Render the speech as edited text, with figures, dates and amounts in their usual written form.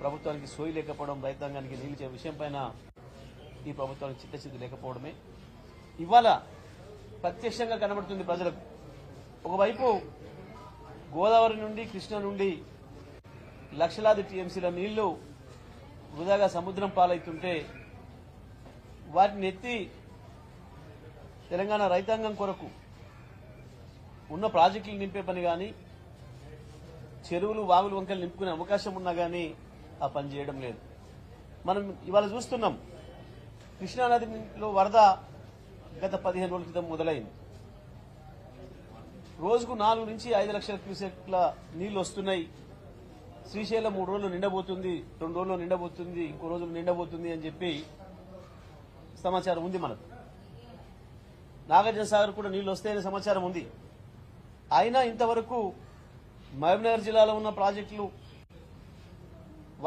ప్రభుత్వానికి సోయి లేకపోవడం, రైతాంగానికి నీళ్ళు విషయం పైన ఈ ప్రభుత్వానికి చిత్తశుద్ధి లేకపోవడమే ఇవాళ ప్రత్యక్షంగా కనబడుతుంది ప్రజలకు. ఒకవైపు గోదావరి నుండి కృష్ణా నుండి లక్షలాది టీఎంసీల నీళ్లు వృధాగా సముద్రం పాలవుతుంటే వాటిని ఎత్తి తెలంగాణ రైతాంగం కొరకు ఉన్న ప్రాజెక్టులు నింపే పని కానీ చెరువులు వాగులు వంకలు నింపుకునే అవకాశం ఉన్నా కానీ ఆ పని చేయడం లేదు. మనం ఇవాళ చూస్తున్నాం కృష్ణానదిలో వరద గత 15 రోజుల క్రితం మొదలైంది. రోజుకు 4 నుంచి 5 లక్షల క్యూసెక్ల నీళ్లు వస్తున్నాయి. శ్రీశైలం 3 రోజులు నిండబోతుంది, 2 రోజుల్లో నిండబోతుంది, ఇంకో రోజులు నిండబోతుంది అని చెప్పి సమాచారం ఉంది మనకు. నాగార్జున సాగర్ కూడా నీళ్లు వస్తాయనే సమాచారం ఉంది. అయినా ఇంతవరకు మహబూబ్నగర్ జిల్లాలో ఉన్న ప్రాజెక్టులు